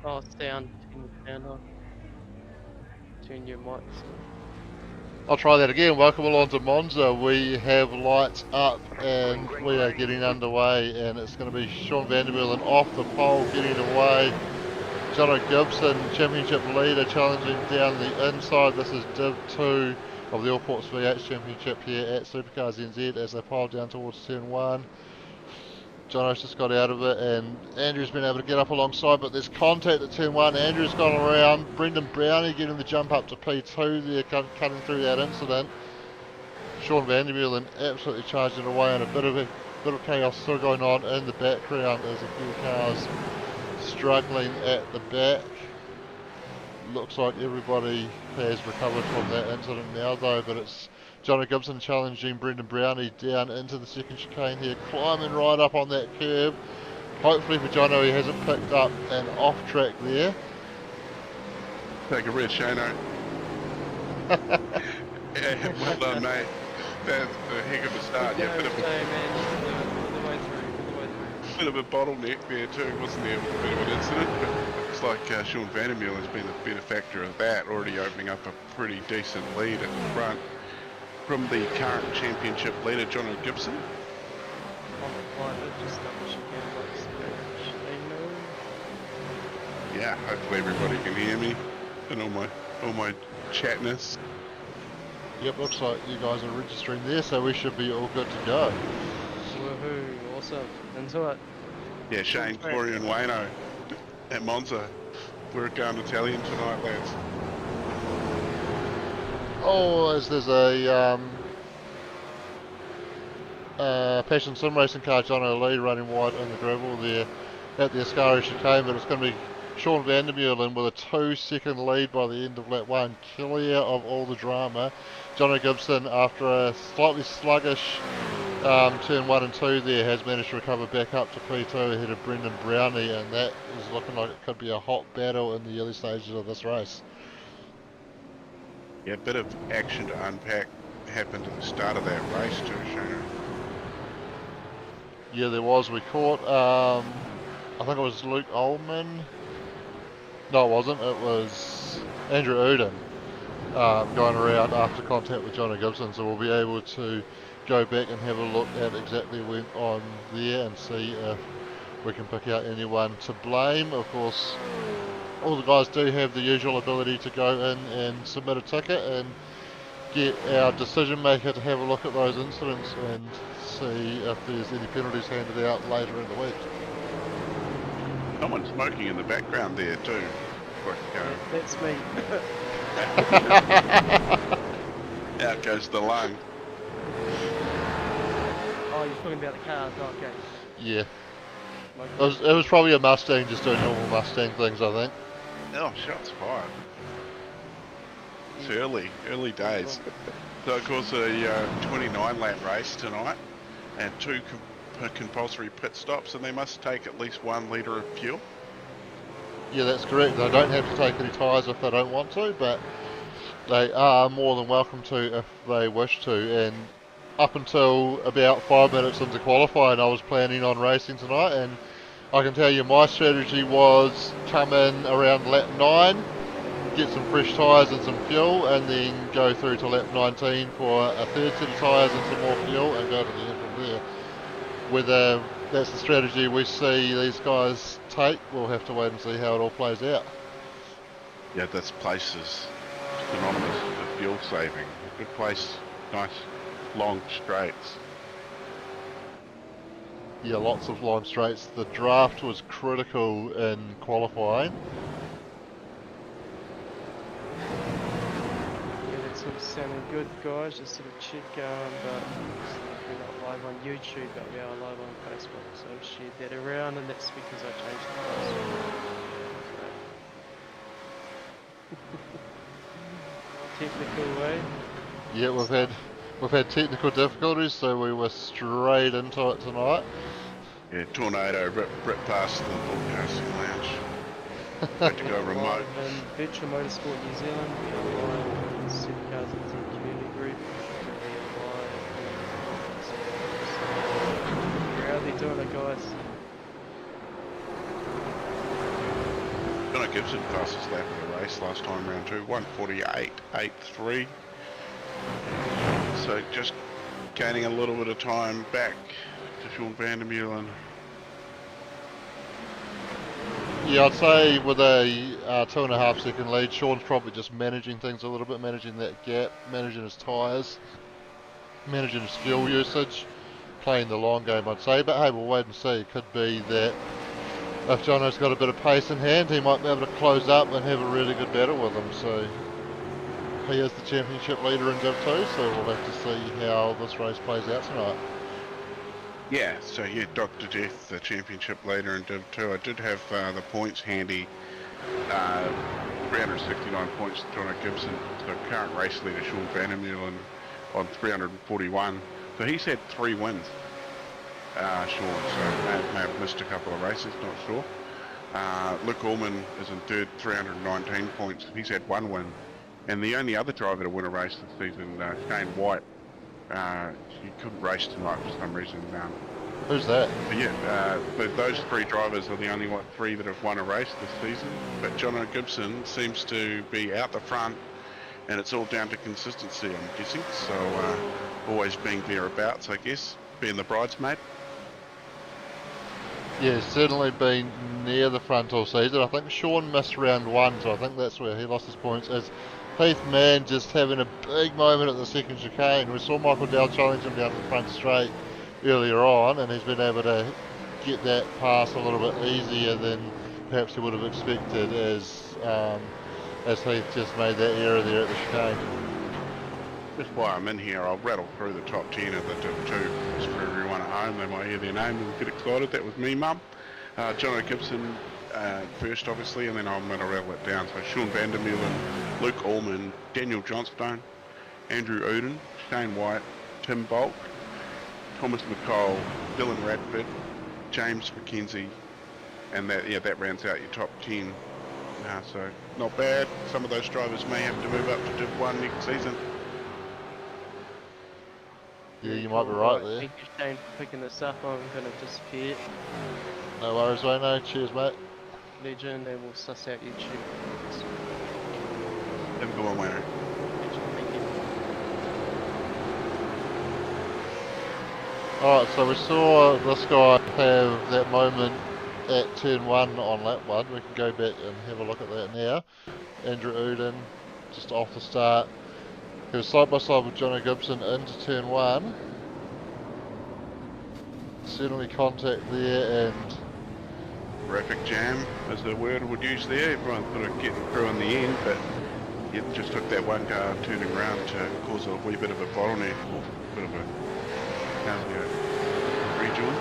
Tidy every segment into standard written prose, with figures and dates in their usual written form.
Oh, sound. Turn your sound on. Turn your mics on. I'll try that again. Welcome along to Monza. We have lights up and we are getting underway, and it's going to be Sean Vandermeulen off the pole getting away. Jono Gibson, championship leader, challenging down the inside. This is Div 2 of the Allports V8s Championship here at SuperCars NZ as they pile down towards turn 1. Jono's just got out of it, and Andrew's been able to get up alongside, but there's contact at turn 1. Andrew's gone around. Brendan Brownie getting the jump up to P2 there, cutting through that incident. Sean Vandermeulen absolutely charging away, and a bit of chaos still going on in the background as a few cars struggling at the back. Looks like everybody has recovered from that incident now though, but it's Jono Gibson challenging Brendan Brownie down into the second chicane here, climbing right up on that curb. Hopefully for Jono he hasn't picked up an off track there. Take a red, Shano. Yeah, well done, mate. That's a heck of a start. Yeah, bit of a bottleneck there too, wasn't there? A bit of an incident, but looks like Sean Vandermeulen has been the benefactor of that, already opening up a pretty decent lead at the front from the current championship leader, Jono Gibson. Yeah, hopefully everybody can hear me and all my chatness. Yep, looks like you guys are registering there, so we should be all good to go. Woohoo, awesome. Into it. Yeah, Shane, Corey and Wayno at Monza. We're going Italian tonight, lads. Oh, as there's a Passion Sim Racing car, Jono Lee running wide in the gravel there at the Ascari chicane, but it's going to be Sean Vandermeulen with a 2-second lead by the end of lap 1, clear of all the drama. Jono Gibson, after a slightly sluggish turn 1 and 2 there, has managed to recover back up to P2 ahead of Brendan Brownie, and that is looking like it could be a hot battle in the early stages of this race. Yeah, a bit of action to unpack happened at the start of that race too, Shano. Yeah, there was. We caught, I think it was Luke Ullman. No, it wasn't. It was Andrew Uden going around after contact with Jono Gibson, so we'll be able to go back and have a look at exactly what went on there and see if we can pick out anyone to blame. Of course, all the guys do have the usual ability to go in and submit a ticket and get our decision maker to have a look at those incidents and see if there's any penalties handed out later in the week. Someone's smoking in the background there too. That's me. Out goes the lung. Oh, you're talking about the cars, okay. Yeah. It was probably a Mustang just doing normal Mustang things, I think. Oh, shots fired. It's early days. So of course a 29 lap race tonight and 2 compulsory pit stops, and they must take at least 1 litre of fuel. Yeah, that's correct. They don't have to take any tyres if they don't want to, but they are more than welcome to if they wish to. And up until about 5 minutes into qualifying, I was planning on racing tonight, and I can tell you my strategy was come in around lap 9, get some fresh tyres and some fuel, and then go through to lap 19 for a third set of tyres and some more fuel, and go to the end from there. Whether that's the strategy we see these guys take, we'll have to wait and see how it all plays out. Yeah, this place is synonymous with fuel saving. Good place, nice long straights. Yeah, lots of long straights. The draft was critical in qualifying. Yeah, that's sort of sounding good, guys. Just sort of check, but we're not live on YouTube, but we are live on Facebook, so I've shared that around, and that's because I changed the password. Technical way. Yeah, we've had technical difficulties, so we were straight into it tonight. Yeah, tornado ripped past the broadcasting lounge. Had to go remote. Live in Virtual Motorsport New Zealand, we are live in SuperCars NZ Community Group. How are they doing it, guys? Jono Gibson, fastest lap of the race last time, round 2, 1:48.83. So just gaining a little bit of time back to Sean van der Meulen. Yeah, I'd say with a 2.5 second lead, Sean's probably just managing things a little bit, managing that gap, managing his tyres, managing his fuel usage, playing the long game, I'd say. But hey, we'll wait and see. It could be that if Jono's got a bit of pace in hand, he might be able to close up and have a really good battle with him. So he is the championship leader in Div 2, so we'll have to see how this race plays out tonight. Yeah, so yeah, Dr. Death, the championship leader in Div 2. I did have the points handy. 369 points to Jono Gibson, the current race leader Sean van der Meulen on 341. So he's had 3 wins, Sean, so may have missed a couple of races, not sure. Luke Allman is in third, 319 points. He's had 1 win. And the only other driver to win a race this season, Shane White, he couldn't race tonight for some reason. Who's that? But those 3 drivers are the only 3 that have won a race this season. But Jono Gibson seems to be out the front, and it's all down to consistency, I'm guessing. So always being thereabouts, I guess, being the bridesmaid. Yeah, certainly been near the front all season. I think Sean missed round 1, so I think that's where he lost his points. As Heath Mann just having a big moment at the second chicane. We saw Michael Dowd challenge him down the front straight earlier on, and he's been able to get that pass a little bit easier than perhaps he would have expected as Heath just made that error there at the chicane. Just while I'm in here, I'll rattle through the top 10 of the Div 2 just for everyone at home. They might hear their name and get excited. That was me, Mum. Jono Gibson first, obviously, and then I'm going to rattle it down. So Sean van der Meulen, Luke Allman, Daniel Johnstone, Andrew Uden, Shane White, Tim Bulk, Thomas McCall, Dylan Radford, James McKenzie, and that rounds out your top 10. So not bad. Some of those drivers may have to move up to Div 1 next season. Yeah, you might be right there. Thank you, Shane, for picking this up. I'm going to disappear. No worries, Wayno. Cheers, mate. Legend, and we'll suss out YouTube. Have a good one, Wayno. Legend, thank you. Alright, so we saw this guy have that moment at turn 1 on lap 1. We can go back and have a look at that now. Andrew Uden, just off the start. He was side by side with Jono Gibson into turn 1. Certainly contact there, and Traffic jam is the word I would use there. Everyone's sort of getting through in the end, but it just took that one car turning around to cause a wee bit of a bottleneck, or a bit of a rejoin.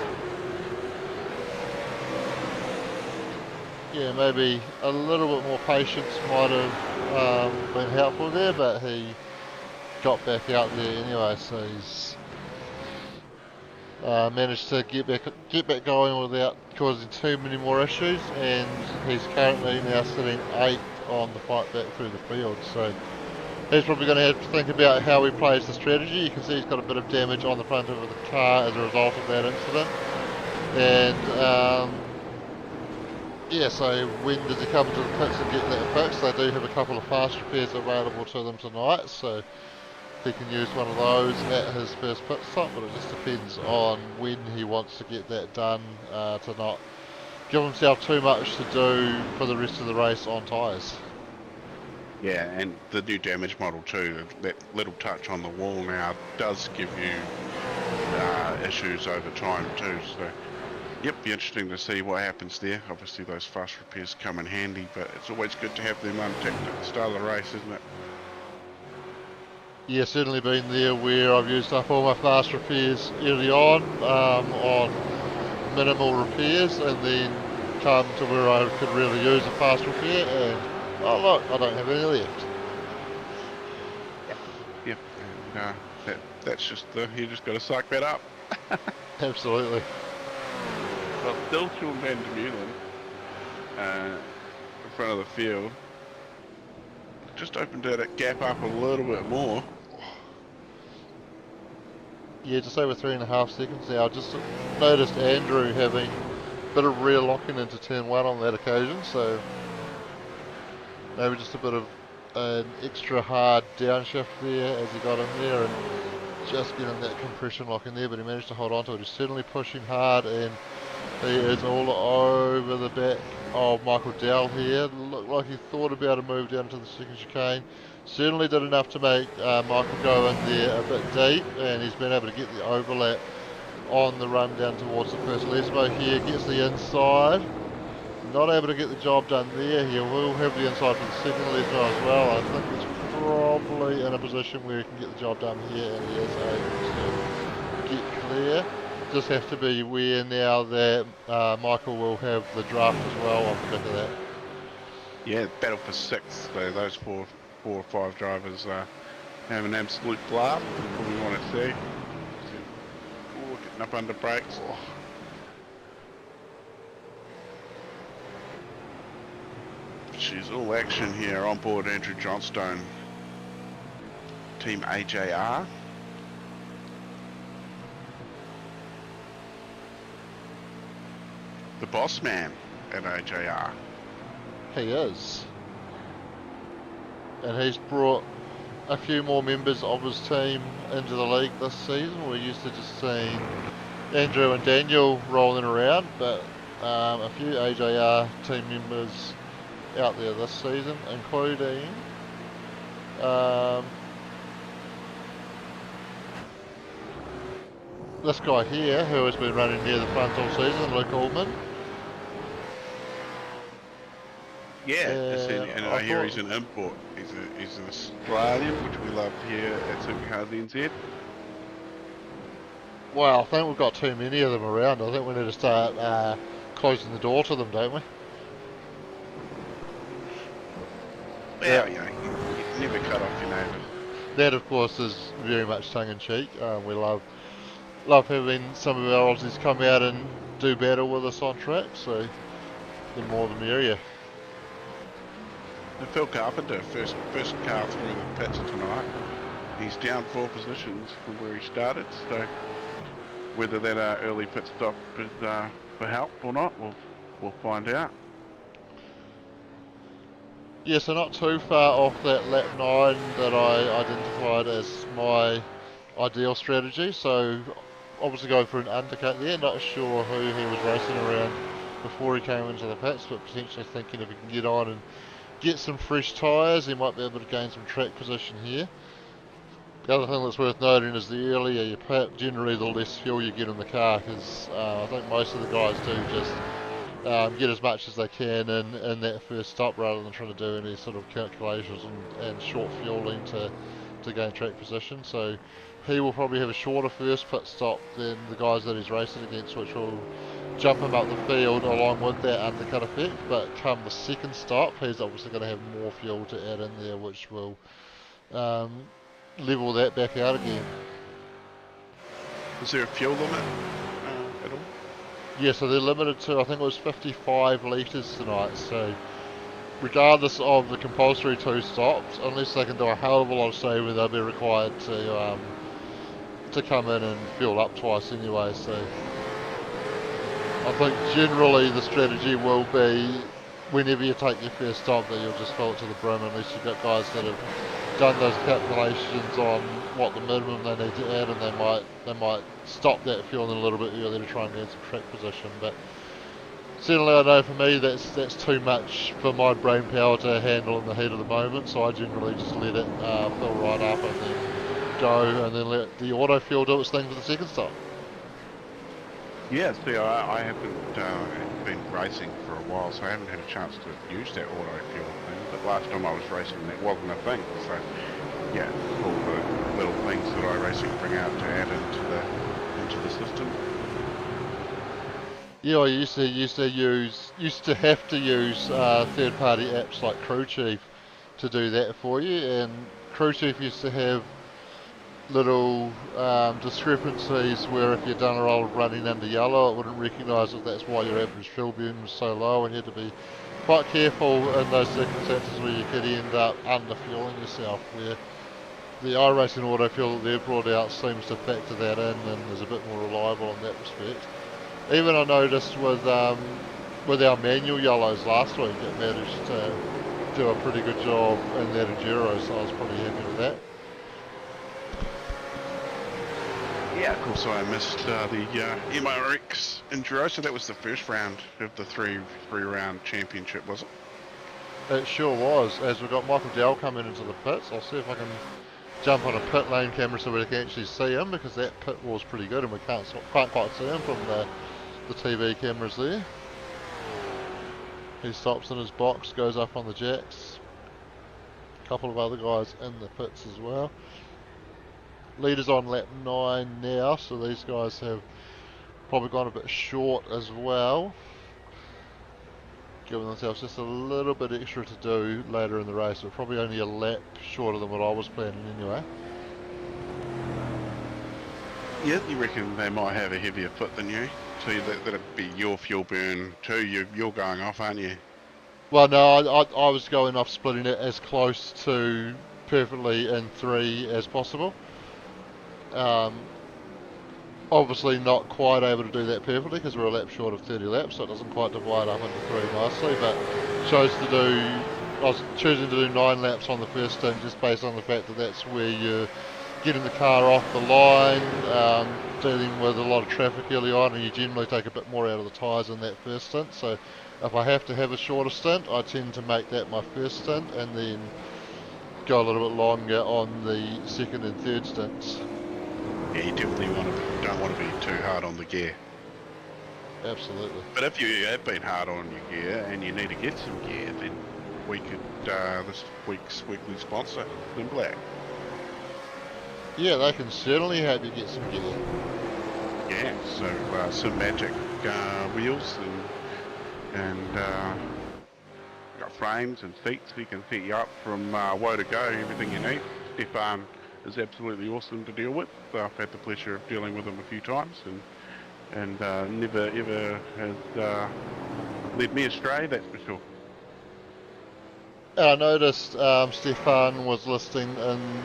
yeah, maybe a little bit more patience might have been helpful there, but he got back out there anyway, so he's managed to get back going without causing too many more issues, and he's currently now sitting 8th on the fight back through the field. So he's probably going to have to think about how he plays the strategy. You can see he's got a bit of damage on the front of the car as a result of that incident, and yeah, so when does he come to the pits and get that fixed? They do have a couple of fast repairs available to them tonight, so he can use one of those at his first pit stop, but it just depends on when he wants to get that done to not give himself too much to do for the rest of the race on tyres. Yeah, and the new damage model too, that little touch on the wall now does give you issues over time too, so yep, be interesting to see what happens there. Obviously those fast repairs come in handy, but it's always good to have them unticked at the start of the race, isn't it? Yeah, certainly been there where I've used up all my fast repairs early on minimal repairs, and then come to where I could really use a fast repair, and oh look, I don't have any left. Yep, and that's just you just got to suck that up. Absolutely. Well, still Sean van der Meulen in front of the field. Just opened that gap up a little bit more. Yeah, just over 3.5 seconds now. I just noticed Andrew having a bit of rear locking into turn 1 on that occasion, so Maybe just a bit of an extra hard downshift there as he got in there and just getting that compression lock in there, but he managed to hold on to it. He's certainly pushing hard, and he is all over the back of Michael Dowell here. Looked like he thought about a move down to the second chicane. Certainly did enough to make Michael go in there a bit deep, and he's been able to get the overlap on the run down towards the first Lesbo here. Gets the inside. Not able to get the job done there. He will have the inside for the second Lesbo as well. I think it's probably in a position where he can get the job done here, and he is able to get clear. Just have to be aware now that Michael will have the draft as well on the back of that. Yeah, battle for sixth. So those four or five drivers have an absolute blast. That's what we want to see. Oh, getting up under brakes. Oh. She's all action here on board Andrew Johnstone, Team AJR. The boss man at AJR. He is. And he's brought a few more members of his team into the league this season. We're used to just seeing Andrew and Daniel rolling around, but a few AJR team members out there this season, including this guy here, who has been running near the front all season, Luke Allman. Yeah, and I hear he's an import. He's an Australian, which we love here at SuperCars NZ. Well, I think we've got too many of them around. I think we need to start closing the door to them, don't we? Well, you know, you never cut off your neighbour. That, of course, is very much tongue-in-cheek. We love having some of our Aussies come out and do battle with us on track, so the more the merrier. And Phil Carpenter, first car through the pits tonight. He's down 4 positions from where he started, so whether that early pit stop is for help or not, we'll find out. Yeah, so not too far off that lap 9 that I identified as my ideal strategy, so obviously going for an undercut there. Not sure who he was racing around before he came into the pits, but potentially thinking if he can get on and get some fresh tyres, he might be able to gain some track position here. The other thing that's worth noting is the earlier you pit, generally the less fuel you get in the car, because I think most of the guys do just get as much as they can in that first stop rather than trying to do any sort of calculations and short fueling to gain track position. So he will probably have a shorter first pit stop than the guys that he's racing against, which will jump him up the field along with that undercut effect. But come the second stop, he's obviously going to have more fuel to add in there, which will level that back out again. Is there a fuel limit at all? Yeah, so they're limited to, I think it was 55 litres tonight, so regardless of the compulsory 2 stops, unless they can do a hell of a lot of saving, they'll be required to come in and fuel up twice anyway. So I think generally the strategy will be whenever you take your first stop that you'll just fill it to the brim, unless you've got guys that have done those calculations on what the minimum they need to add, and they might stop that fuel in a little bit earlier to try and gain some track position. But certainly I know for me that's too much for my brain power to handle in the heat of the moment, so I generally just let it fill right up and then go, and then let the auto fuel do its thing for the second stop. Yeah, see, I haven't been racing for a while, so I haven't had a chance to use that auto fuel thing, but last time I was racing that wasn't a thing, so yeah, all the little things that iRacing bring out to add into the system. Yeah, I used to have to use third-party apps like Crew Chief to do that for you, and Crew Chief used to have little discrepancies where if you'd done a roll of running under yellow, it wouldn't recognise that that's why your average fuel burn was so low, and you had to be quite careful in those circumstances where you could end up under-fueling yourself, where the iRacing auto fuel that they've brought out seems to factor that in and is a bit more reliable in that respect. Even I noticed with our manual yellows last week, it managed do a pretty good job in that enduro, so I was pretty happy with that. Yeah, of course I missed the MRX Enduro, so that was the first round of the three round championship, was it? It sure was. As we've got Michael Dell coming into the pits, I'll see if I can jump on a pit lane camera so we can actually see him, because that pit wall's pretty good and we can't quite see him from the TV cameras there. He stops in his box, goes up on the jacks. A couple of other guys in the pits as well. Leaders on lap 9 now, so these guys have probably gone a bit short as well, giving themselves just a little bit extra to do later in the race, but probably only a lap shorter than what I was planning anyway. Yeah, you reckon they might have a heavier foot than you? So that'd be your fuel burn too. You're going off, aren't you? Well, no, I was going off splitting it as close to perfectly in 3 as possible. Obviously not quite able to do that perfectly because we're a lap short of 30 laps, so it doesn't quite divide up into 3 nicely, but I was choosing to do 9 laps on the first stint just based on the fact that that's where you're getting the car off the line, dealing with a lot of traffic early on, and you generally take a bit more out of the tyres in that first stint. So if I have to have a shorter stint, I tend to make that my first stint and then go a little bit longer on the second and third stints. Yeah, you definitely don't want to be too hard on the gear. Absolutely. But if you have been hard on your gear and you need to get some gear, then we could, this week's weekly sponsor, Thin Black. Yeah, they can certainly help you get some gear. Yeah, so some magic wheels and got frames and seats. We can set you up from woe to go, everything you need. Stefan is absolutely awesome to deal with. I've had the pleasure of dealing with him a few times, and never ever has led me astray, that's for sure. And I noticed Stefan was listing in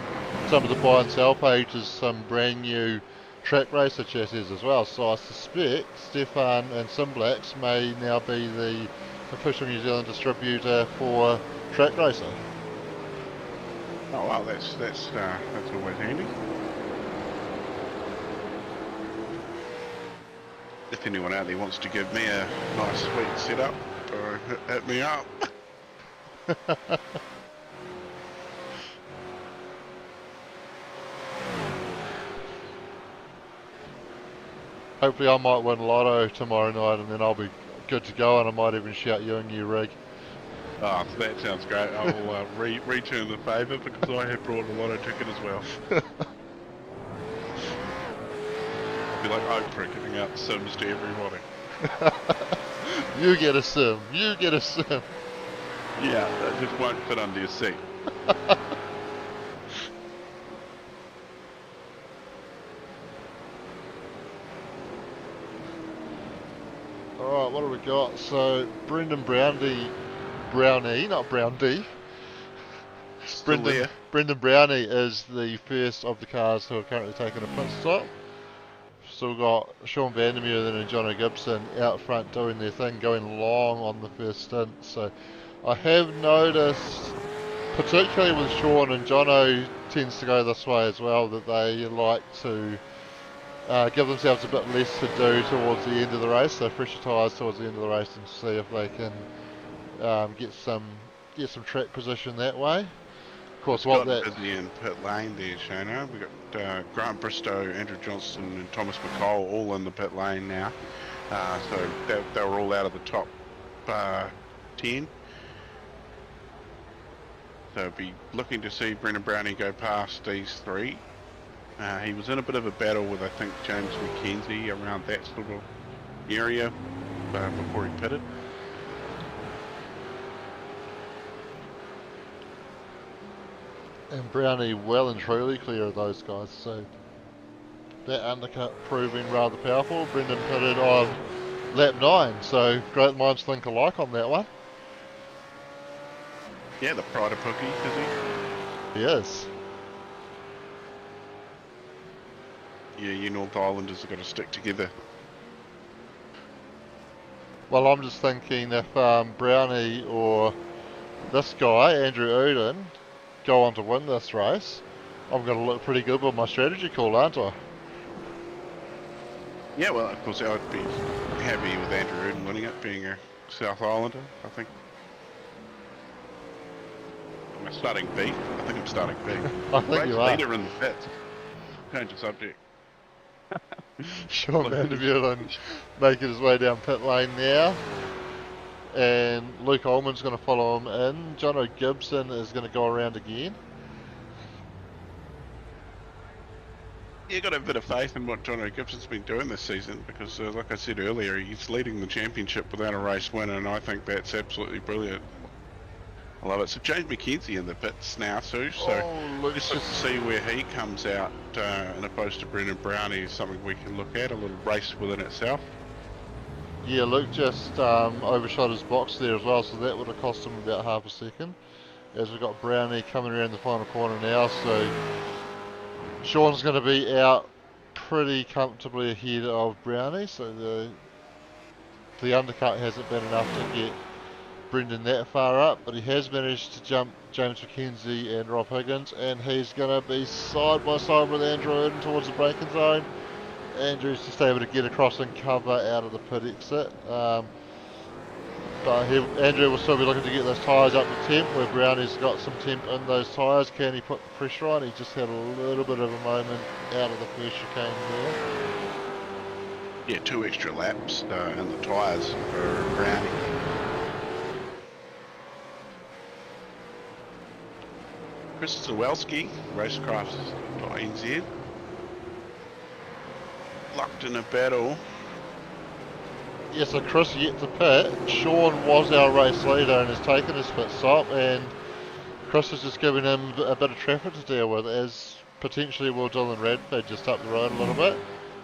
some of the buy and sell pages some brand new track racer chassis as well, so I suspect Stefan and Simblacks may now be the official New Zealand distributor for track racer. Oh wow, that's always handy. If anyone out there wants to give me a nice sweet setup, hit me up. Hopefully I might win Lotto tomorrow night and then I'll be good to go, and I might even shout you a new rig. Oh, that sounds great. I will return the favour because I have brought a Lotto ticket as well. I'll be like Oprah giving out Sims to everybody. You get a sim, you get a sim. Yeah, that just won't fit under your seat. Alright, what have we got? So, Brendan Brownie, not Browndy. Brendan Brownie is the first of the cars who are currently taking a pit stop. Still got Sean Vandermeer and Jono Gibson out front doing their thing, going long on the first stint. So I have noticed, particularly with Sean, and Jono tends to go this way as well, that they like to give themselves a bit less to do towards the end of the race, so fresher tyres towards the end of the race, and see if they can get some track position that way. Of course, what that busy in pit lane there, Shona. We've got Grant Bristow, Andrew Johnston and Thomas McCall all in the pit lane now. So they were all out of the top 10. So be looking to see Brendan Brownie go past these three. He was in a bit of a battle with, I think, James McKenzie around that sort of area before he pitted. And Brownie well and truly clear of those guys, so that undercut proving rather powerful. Brendan pitted on lap 9, so great minds think alike on that one. Yeah, the pride of Pookie, is he? He is. Yeah, you North Islanders have got to stick together. Well, I'm just thinking if Brownie or this guy, Andrew Uden, go on to win this race, I'm going to look pretty good with my strategy call, aren't I? Yeah, well, of course, I would be happy with Andrew Uden winning it, being a South Islander, I think. Am I starting B? I think I'm starting B. I think you are. Leader in the pits. Change the subject. Sean Vandermeulen making his way down pit lane now. And Luke Ullman's going to follow him in. Jono Gibson is going to go around again. You got a bit of faith in what Jono Gibson's been doing this season because, like I said earlier, he's leading the championship without a race win, and I think that's absolutely brilliant. I love it. So James McKenzie in the pits now too, so just look to see where he comes out, and opposed to Brendan Brownie is something we can look at, a little race within itself. Yeah, Luke just overshot his box there as well, so that would have cost him about half a second. As we've got Brownie coming around the final corner now, so Sean's going to be out pretty comfortably ahead of Brownie, so the undercut hasn't been enough to get Brendan that far up, but he has managed to jump James McKenzie and Rob Higgins, and he's going to be side by side with Andrew Uden towards the braking zone. Andrew's just able to get across and cover out of the pit exit, but Andrew will still be looking to get those tyres up to temp, where Brownie's got some temp in those tyres. Can he put the pressure on? He just had a little bit of a moment out of the first chicane there. Yeah, 2 extra laps in the tyres for Brownie. Chris Zawelski, racecrafts.nz. Locked in a battle. Yeah, so Chris yet to pit. Sean was our race leader and has taken his pit stop, and Chris is just giving him a bit of traffic to deal with, as potentially will Dylan Radford just up the road a little bit.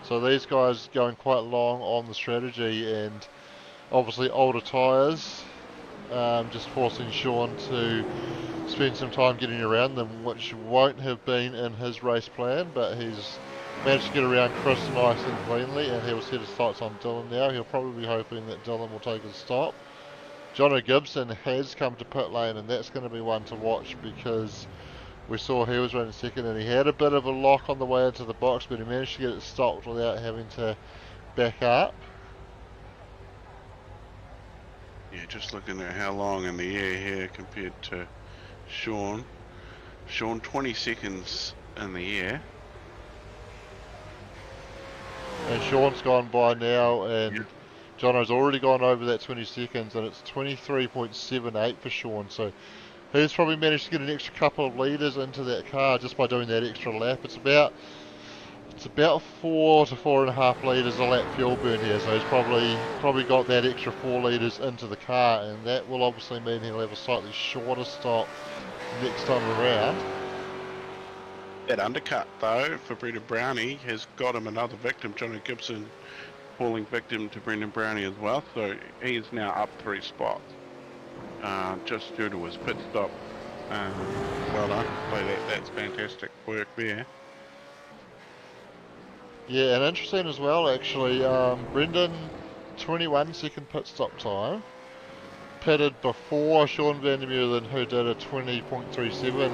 So these guys going quite long on the strategy, and obviously older tyres, just forcing Sean to spend some time getting around them, which won't have been in his race plan, but he's managed to get around Chris nice and cleanly, and he'll set his sights on Dylan now. He'll probably be hoping that Dylan will take his stop. Jono Gibson has come to pit lane, and that's going to be one to watch, because we saw he was running second and he had a bit of a lock on the way into the box, but he managed to get it stopped without having to back up. Yeah, just looking at how long in the air here compared to Sean. Sean 20 seconds in the air. And Sean's gone by now, and Jono's already gone over that 20 seconds, and it's 23.78 for Sean, so he's probably managed to get an extra couple of litres into that car just by doing that extra lap. It's about 4 to 4.5 litres a lap fuel burn here, so he's probably got that extra 4 litres into the car, and that will obviously mean he'll have a slightly shorter stop next time around. That undercut, though, for Brendan Brownie has got him another victim. Jono Gibson falling victim to Brendan Brownie as well, so he is now up 3 spots, just due to his pit stop. Well done. So that's fantastic work there. Yeah, and interesting as well, actually, Brendan, 21 second pit stop time, pitted before Sean Vandermeulen, who did a 20.37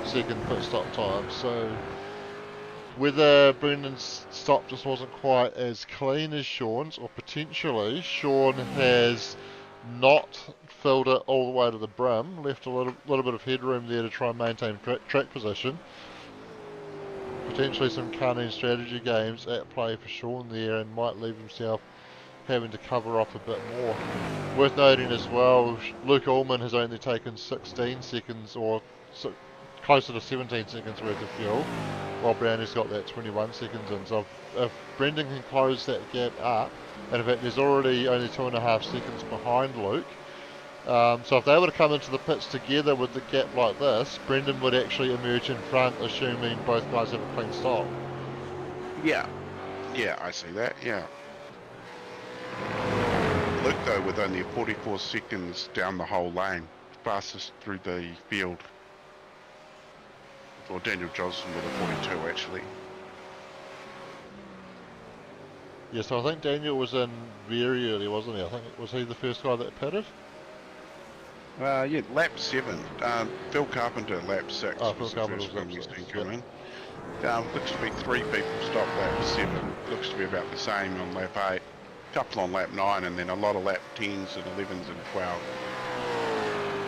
second pit stop time. So whether Brendan's stop just wasn't quite as clean as Sean's, or potentially Sean has not filled it all the way to the brim, left a little bit of headroom there to try and maintain track position. Potentially some cunning strategy games at play for Sean there, and might leave himself having to cover off a bit more. Worth noting as well, Luke Ullman has only taken 16 seconds, or closer to 17 seconds worth of fuel, while Brownie's got that 21 seconds in. So if Brendan can close that gap up, and in fact there's already only 2.5 seconds behind Luke, so if they were to come into the pits together with the gap like this, Brendan would actually emerge in front, assuming both guys have a clean stop. Yeah, I see that, yeah. Luke, though, with only 44 seconds down the whole lane, fastest through the field. Or Daniel Johnson with a 42, actually. Yeah, so I think Daniel was in very early, wasn't he? I think, was he the first guy that pitted? Yeah, lap 7. Phil Carpenter, lap 6 Oh, Phil was the Carpenter first was one lap we've 6. seen Yep. come in. Looks to be 3 people stopped lap 7. Looks to be about the same on lap 8. Couple on lap 9, and then a lot of lap 10s and 11s and 12.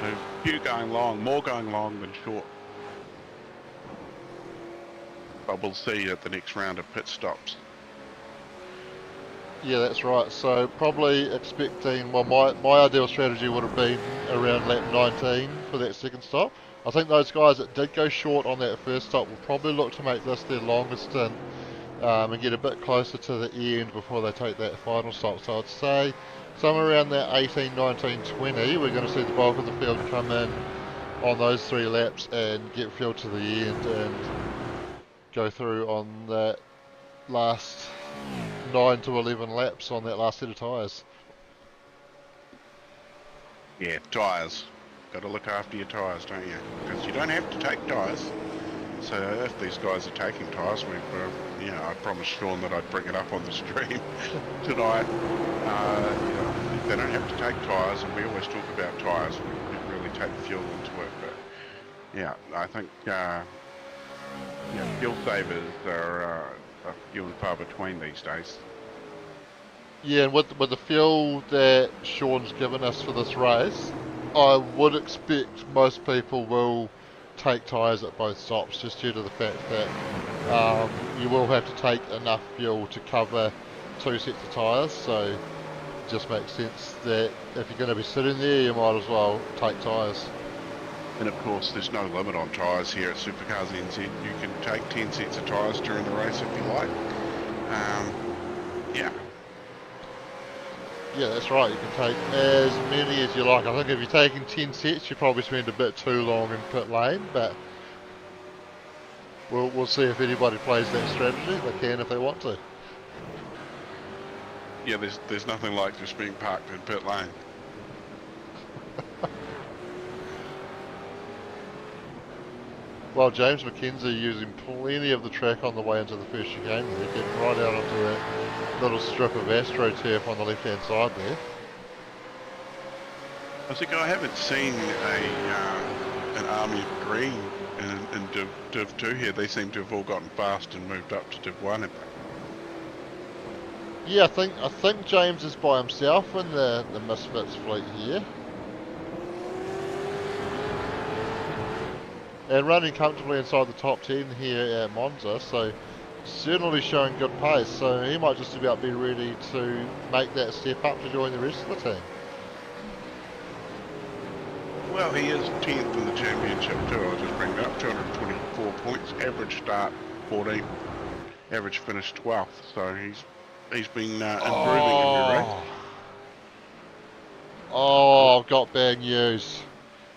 So a few going long, more going long than short. But we'll see at the next round of pit stops. Yeah, that's right. So probably expecting, well, my ideal strategy would have been around lap 19 for that second stop. I think those guys that did go short on that first stop will probably look to make this their longest stint and get a bit closer to the end before they take that final stop. So I'd say somewhere around that 18, 19, 20, we're going to see the bulk of the field come in on those 3 laps and get fuel to the end and go through on that last 9 to 11 laps on that last set of tyres. Yeah, tyres. Got to look after your tyres, don't you? Because you don't have to take tyres. So if these guys are taking tyres, I promised Sean that I'd bring it up on the stream tonight. They don't have to take tyres, and we always talk about tyres. We really take fuel into it, but yeah, I think fuel savers are few and far between these days. Yeah, and with the fuel that Sean's given us for this race, I would expect most people will take tyres at both stops, just due to the fact that you will have to take enough fuel to cover 2 sets of tyres, so it just makes sense that if you're going to be sitting there, you might as well take tyres. And of course, there's no limit on tyres here at SuperCars NZ. You can take 10 sets of tyres during the race if you like. Yeah. Yeah, that's right. You can take as many as you like. I think if you're taking 10 sets, you probably spend a bit too long in pit lane, but we'll see if anybody plays that strategy. They can if they want to. Yeah, there's nothing like just being parked in pit lane. Well, James McKenzie using plenty of the track on the way into the first chicane there, getting right out onto that little strip of AstroTurf on the left-hand side there. I think I haven't seen an army of green in Div 2 here. They seem to have all gotten fast and moved up to Div 1. Yeah, I think James is by himself in the Misfits fleet here. And running comfortably inside the top 10 here at Monza, so certainly showing good pace. So he might just about be ready to make that step up to join the rest of the team. Well, he is 10th in the championship too. I'll just bring it up, 224 points. Average start 14th, average finish 12th. So he's been improving every race. Oh, I've got bad news.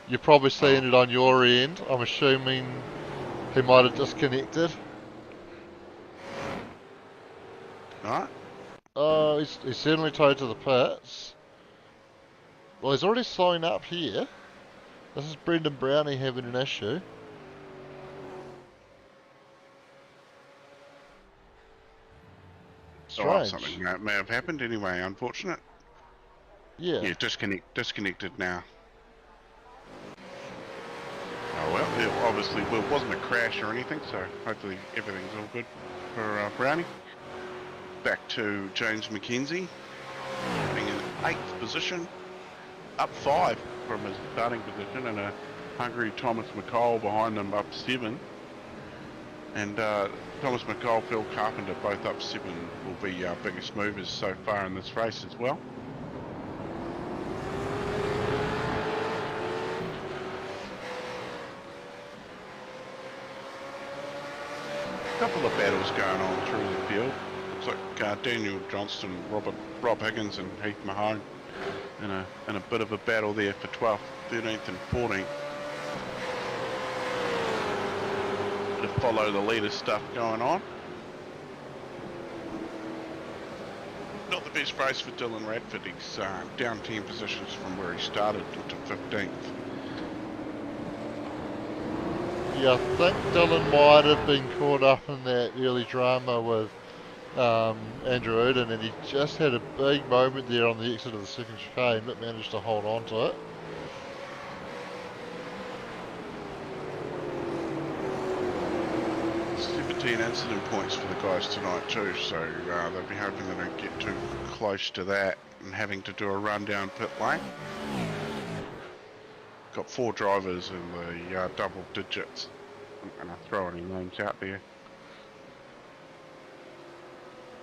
You're probably seeing it on your end. I'm assuming he might have disconnected. Alright. Oh, he's certainly towed to the pits. Well, he's already slowing up here. This is Brendan Brownie having an issue. Strange. Oh, something may have happened anyway, unfortunate. Yeah. Yeah, disconnected now. Oh well, it obviously it wasn't a crash or anything, so hopefully everything's all good for Brownie. Back to James McKenzie, sitting in 8th position, up 5 from his starting position, and a hungry Thomas McCall behind him up 7. And Thomas McCall, Phil Carpenter, both up 7, will be our biggest movers so far in this race as well. A couple of battles going on through the field. Looks like Daniel Johnston, Rob Higgins and Heath Mahone in a bit of a battle there for 12th, 13th and 14th. To follow the leader stuff going on. Not the best race for Dylan Radford. He's down 10 positions from where he started to 15th. Yeah, I think Dylan might have been caught up in that early drama with Andrew Uden, and he just had a big moment there on the exit of the second chicane, but managed to hold on to it. Super 10 incident points for the guys tonight too, so they'll be hoping they don't get too close to that and having to do a run down pit lane. Got 4 drivers in the double digits. I'm not going to throw any names out there.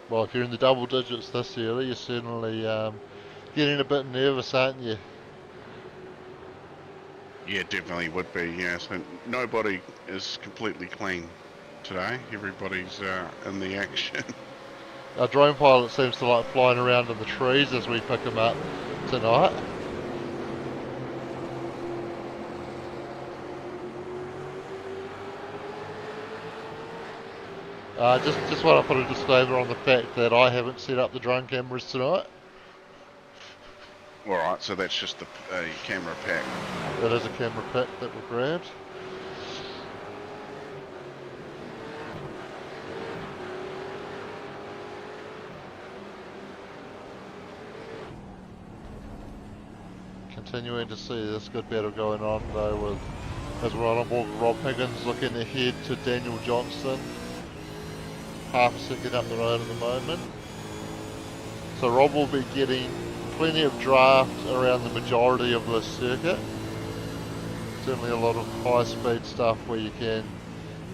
Well, if you're in the double digits this early, you're certainly getting a bit nervous, aren't you? Yeah, definitely would be, yeah. So nobody is completely clean today. Everybody's in the action. Our drone pilot seems to like flying around in the trees as we pick him up tonight. Just want to put a disclaimer on the fact that I haven't set up the drone cameras tonight. Alright, so that's just the camera pack. That is a camera pack that we grabbed. Continuing to see this good battle going on though with, as we're on board, Rob Higgins looking ahead to Daniel Johnston. Half a second up the road at the moment. So Rob will be getting plenty of draft around the majority of this circuit. Certainly a lot of high speed stuff where you can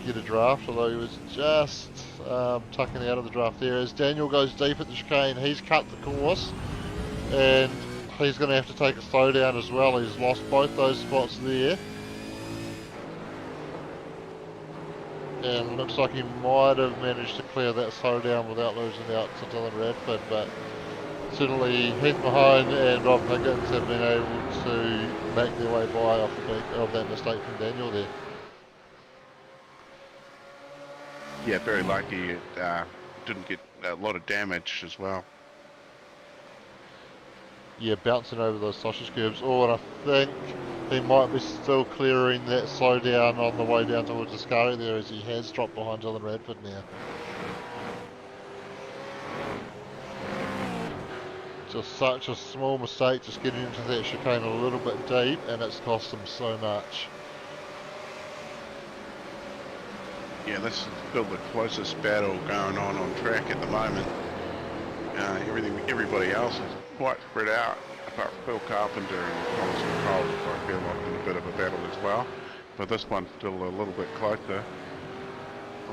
get a draft, although he was just tucking out of the draft there. As Daniel goes deep at the chicane, he's cut the course and he's going to have to take a slowdown as well. He's lost both those spots there. And looks like he might have managed to clear that slowdown without losing out to Dylan Radford, but certainly Heath Mahone and Rob Higgins have been able to make their way by off the back of that mistake from Daniel there. Yeah, very lucky it didn't get a lot of damage as well. Yeah, bouncing over those sausage curbs. Oh, and I think he might be still clearing that slowdown on the way down towards the Scari there, as he has dropped behind Dylan Radford now. Just such a small mistake, just getting into that chicane a little bit deep, and it's cost him so much. Yeah, this is still the closest battle going on track at the moment. Everybody else is quite spread out, apart from Phil Carpenter and Thomas McCall. I feel like in a bit of a battle as well, but this one's still a little bit closer.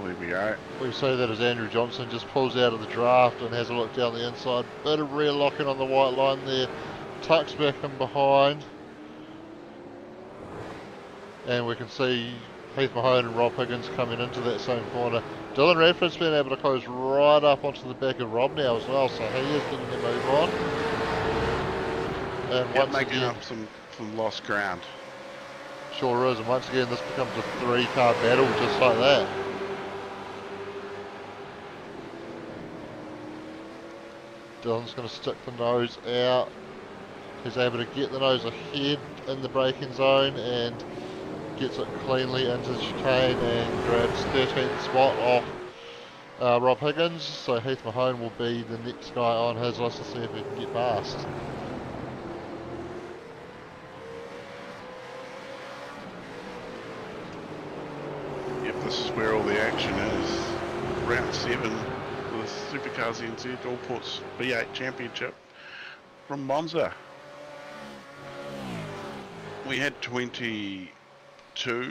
There we go. We see that as Andrew Johnson just pulls out of the draft and has a look down the inside. Bit of rear locking on the white line there. Tucks back in behind. And we can see Heath Mahone and Rob Higgins coming into that same corner. Dylan Radford's been able to close right up onto the back of Rob now as well, so he is getting the move on. And Yeah, once making again, up some lost ground. sure is, and once again this becomes a 3-car battle just like that. Dylan's going to stick the nose out. He's able to get the nose ahead in the braking zone and gets it cleanly into the chicane and grabs 13th spot off Rob Higgins. So Heath Mahone will be the next guy on his list to see if he can get past. Yep, this is where all the action is. Round 7 for the SuperCars NZ Allports V8 Championship from Monza. We had 22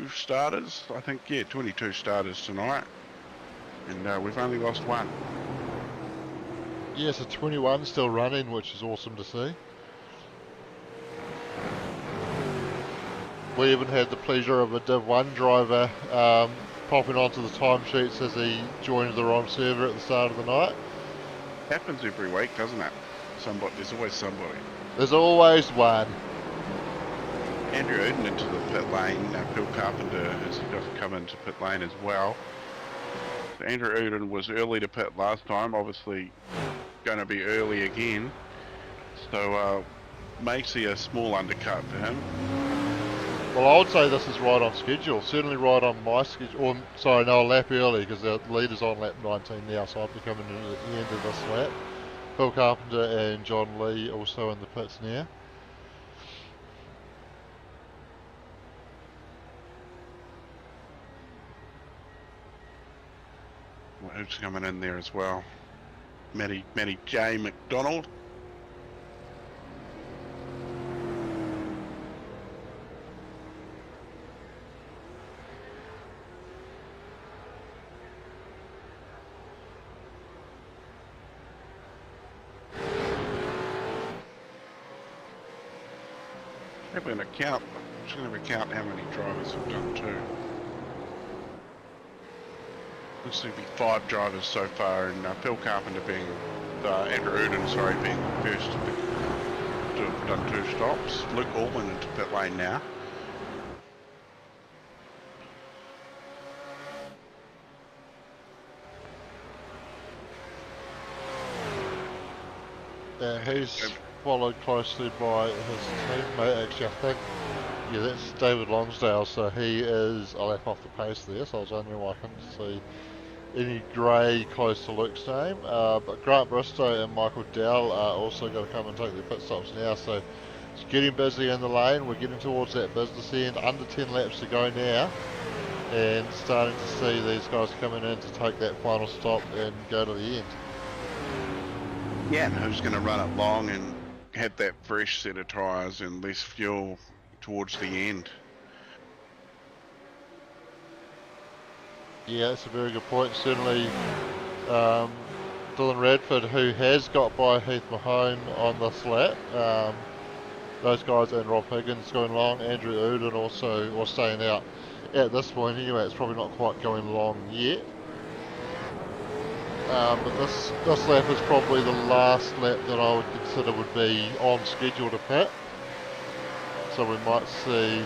starters, I think, yeah, 22 starters tonight, and we've only lost one. Yeah, so 21 still running, which is awesome to see. We even had the pleasure of a Div 1 driver popping onto the timesheets as he joined the wrong server at the start of the night. Happens every week, doesn't it? There's always somebody. There's always one. Andrew Uden into the pit lane. Phil Carpenter has just come into pit lane as well. So Andrew Uden was early to pit last time, obviously going to be early again. So may see a small undercut for him. Well, I would say this is right on schedule. Certainly right on my schedule. Or, sorry, no, a lap early because the leader's on lap 19 now, so I'll be coming in at the end of this lap. Phil Carpenter and John Lee also in the pits now. who's coming in there as well. Matty J. McDonald. I'm going to count. I'm just going to count how many drivers have done two. Looks to be 5 drivers so far, and Phil Carpenter being Andrew Uden, sorry, being the first to have done 2 stops. Luke Allman into pit lane now. He's followed closely by his teammate. Actually, I think, yeah, that's David Longsdale, so he is a lap off the pace there, so I was wondering why I couldn't see any grey close to Luke's name. But Grant Bristow and Michael Dowell are also going to come and take their pit stops now, so it's getting busy in the lane. We're getting towards that business end, under 10 laps to go now, and starting to see these guys coming in to take that final stop and go to the end. Yeah, and who's going to run it long and have that fresh set of tyres and less fuel towards the end? Yeah, that's a very good point. Certainly, Dylan Radford, who has got by Heath Mahone on this lap, those guys, and Rob Higgins going long. Andrew Uden also, or staying out at this point anyway. It's probably not quite going long yet. But this lap is probably the last lap that I would consider would be on schedule to pit. So we might see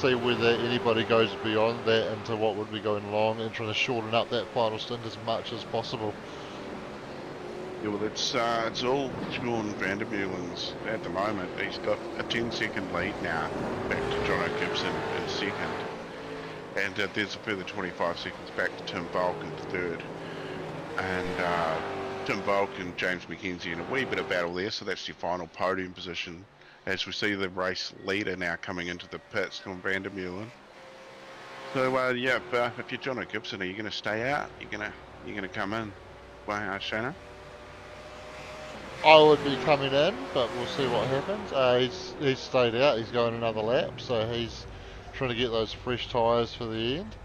whether anybody goes beyond that into what would be going long and trying to shorten up that final stint as much as possible. Yeah, well, it's all Sean Vandermeulen's at the moment. He's got a 10-second lead now, back to Jono Gibson in second. And there's a further 25 seconds back to Tim Volk in third. And Tim Volk and James McKenzie in a wee bit of battle there, so that's your final podium position. As we see the race leader now coming into the pits, Sean Vandermeulen. So yeah, if you're Jono Gibson, are you going to stay out? You're going to come in? Well, Shannon? I would be coming in, but we'll see what happens. He's stayed out. He's going another lap, so he's trying to get those fresh tyres for the end.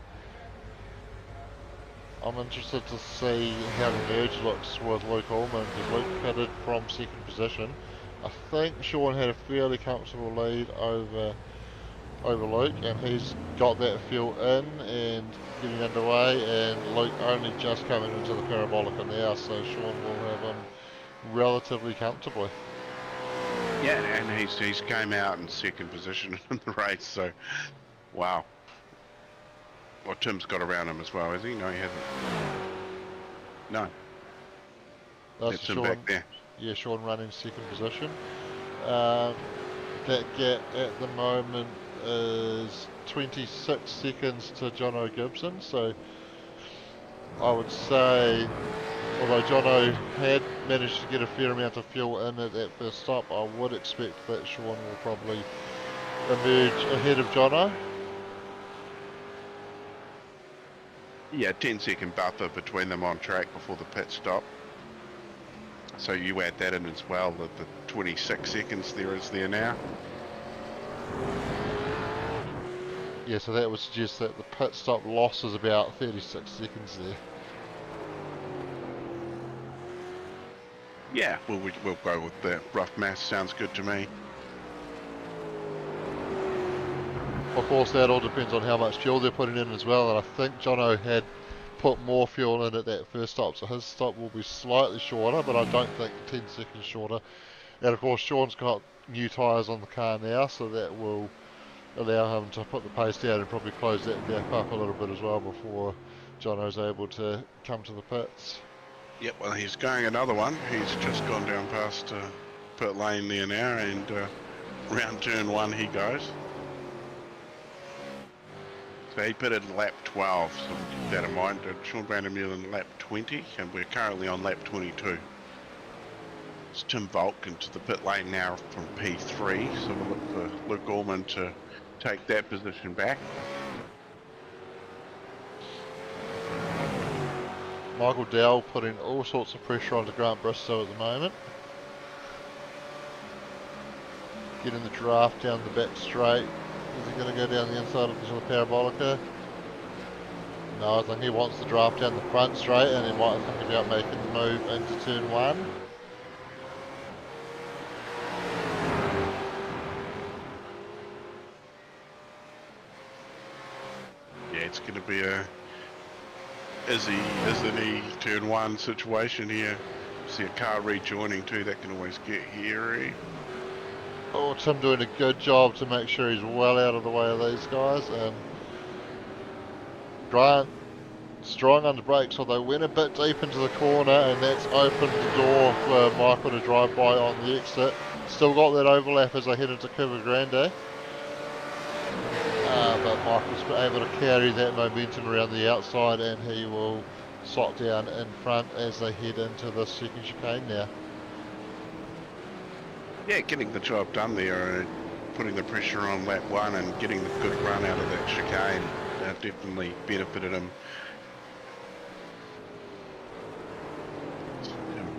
I'm interested to see how the merge looks with Luke Allman, because Luke pitted from second position. I think Sean had a fairly comfortable lead over Luke, and he's got that fuel in and getting underway, and Luke only just coming into the parabolica now, so Sean will have him relatively comfortably. Yeah, and he's came out in second position in the race, so wow. Well, Tim's got around him as well, has he? No, he hasn't. No. That's him back there. Yeah, Sean running second position. That gap at the moment is 26 seconds to Jono Gibson, so I would say, although Jono had managed to get a fair amount of fuel in at that first stop, I would expect that Sean will probably emerge ahead of Jono. Yeah, 10-second buffer between them on track before the pit stop. So you add that in as well, the 26 seconds there is there now. Yeah, so that would suggest that the pit stop loss is about 36 seconds there. Yeah, we'll go with the rough math, sounds good to me. Of course, that all depends on how much fuel they're putting in as well, and I think Jono had put more fuel in at that first stop, so his stop will be slightly shorter, but I don't think 10 seconds shorter. And of course, Sean's got new tyres on the car now, so that will allow him to put the pace down and probably close that gap up a little bit as well before Jono's able to come to the pits. Yep, well, he's going another one. He's just gone down past pit lane there now, and round turn 1 he goes. So he pitted lap 12, so keep that in mind. Sean Vandermeulen lap 20, and we're currently on lap 22. It's Tim Volk into the pit lane now from P3, so we'll look for Luke Allman to take that position back. Michael Dowell putting all sorts of pressure onto Grant Bristow at the moment. Getting the draft down the back straight. Is he going to go down the inside of the parabolica? No, I think he wants the draft down the front straight, and he might think about making the move into turn 1. Yeah, it's going to be a isn't he turn 1 situation here. See a car rejoining too, that can always get hairy. Oh, Tim doing a good job to make sure he's well out of the way of these guys, and Grant strong under brakes, although went a bit deep into the corner, and that's opened the door for Michael to drive by on the exit. Still got that overlap as they head into Curva Grande, but Michael's able to carry that momentum around the outside, and he will slot down in front as they head into the second chicane now. Yeah, getting the job done there, putting the pressure on lap 1 and getting the good run out of that chicane definitely benefited him.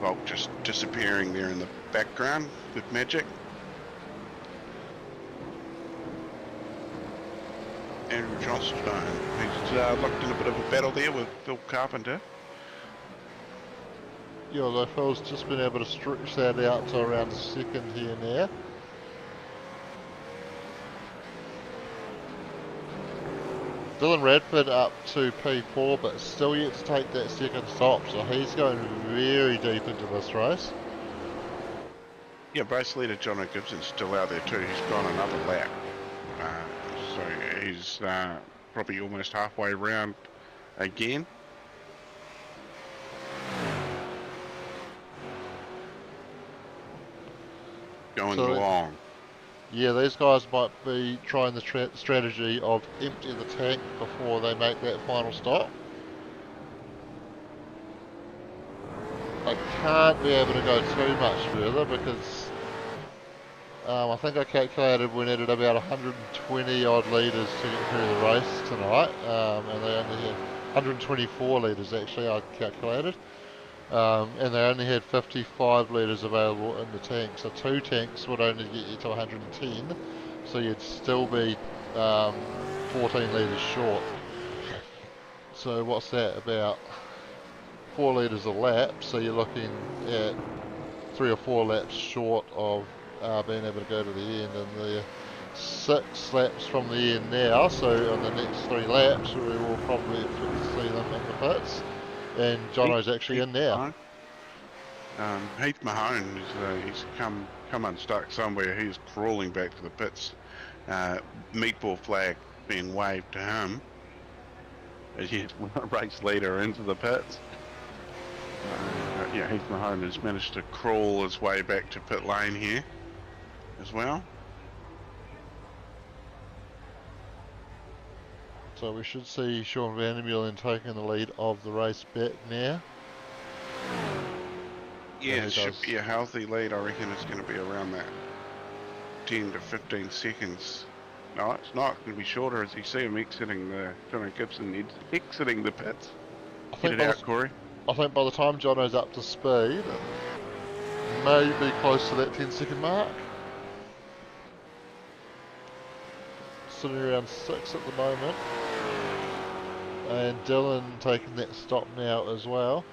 Volk just disappearing there in the background with magic. Andrew Johnstone, he's locked in a bit of a battle there with Phil Carpenter. Yeah, although Phil's just been able to stretch that out to around a second here now. Dylan Radford up to P4, but still yet to take that second stop, so he's going very deep into this race. Yeah, race leader John O'Gibson's still out there too. He's gone another lap. So he's probably almost halfway round again. Going long. Yeah, these guys might be trying the strategy of empty the tank before they make that final stop. I can't be able to go too much further because I think I calculated we needed about 120 odd litres to get through the race tonight, and they only had 124 litres actually I calculated. And they only had 55 litres available in the tank, so 2 tanks would only get you to 110, so you'd still be 14 litres short. So what's that, about 4 litres a lap, so you're looking at 3 or 4 laps short of being able to go to the end, and the 6 laps from the end now, so on the next 3 laps we will probably expect to see them in the pits. And Jono's actually in there. Heath Mahone, he's come unstuck somewhere. He's crawling back to the pits. Meatball flag being waved to him as he race leader into the pits. Yeah, Heath Mahone has managed to crawl his way back to pit lane here as well. So we should see Sean Vandermeulen taking the lead of the race back now. Yeah, it should be a healthy lead. I reckon it's going to be around that 10 to 15 seconds. No, it's not. It's going to be shorter as you see him exiting the Jono Gibson exiting the pits. Get it out, Corey. I think by the time Jono's up to speed, maybe close to that 10-second mark. Sitting around 6 at the moment. And Dylan taking that stop now as well.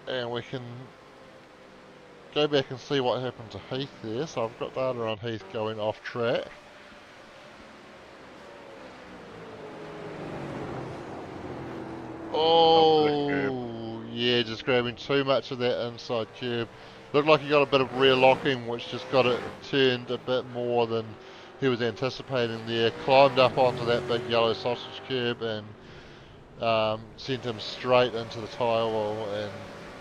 And we can go back and see what happened to Heath there. So I've got data on Heath going off track. Oh, yeah, just grabbing too much of that inside curb. Looked like he got a bit of rear locking, which just got it turned a bit more than he was anticipating there. Climbed up onto that big yellow sausage curb and sent him straight into the tyre wall, and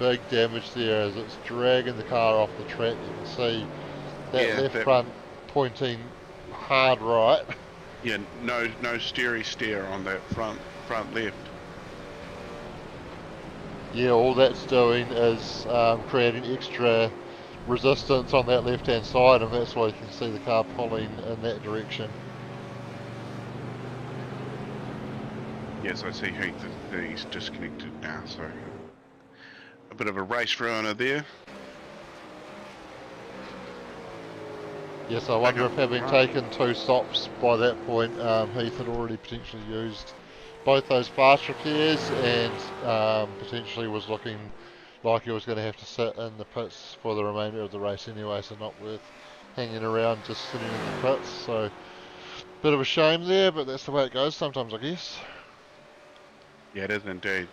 big damage there as it's dragging the car off the track. You can see that left front pointing hard right. Yeah, no steery steer on that front left. Yeah, all that's doing is creating extra resistance on that left hand side, and that's why you can see the car pulling in that direction. Yes, I see Heath, he's disconnected now, so a bit of a race ruiner there. Yes, I wonder if having taken 2 stops by that point, Heath had already potentially used both those fast repairs and potentially was looking like he was going to have to sit in the pits for the remainder of the race anyway, so not worth hanging around just sitting in the pits. So, bit of a shame there, but that's the way it goes sometimes, I guess. Yeah, it is indeed.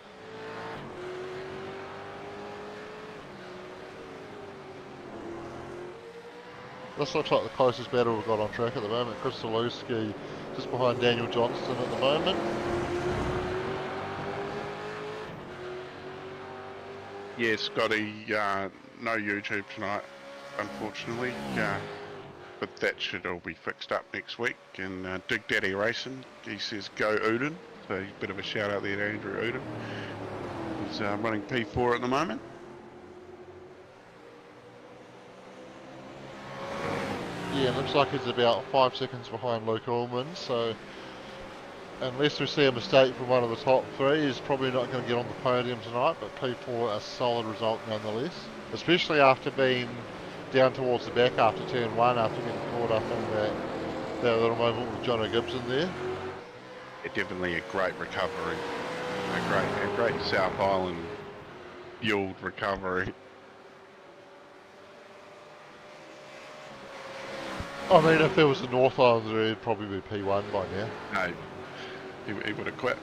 This looks like the closest battle we've got on track at the moment. Chris Zalewski just behind Daniel Johnston at the moment. Yeah, Scotty, no YouTube tonight, unfortunately. But that should all be fixed up next week. And Dig Daddy Racing, he says go Uden. So a bit of a shout out there to Andrew Uden. He's running P4 at the moment. Yeah, looks like he's about 5 seconds behind Luke Ullman, so unless we see a mistake from one of the top 3, he's probably not going to get on the podium tonight, but P4 a solid result nonetheless, especially after being down towards the back after turn 1, after getting caught up in that little moment with Jono Gibson there. Yeah, definitely a great recovery, a great South Island fueled recovery. I mean, if there was the North Island, it'd probably be P1 by now. No, he would have quit.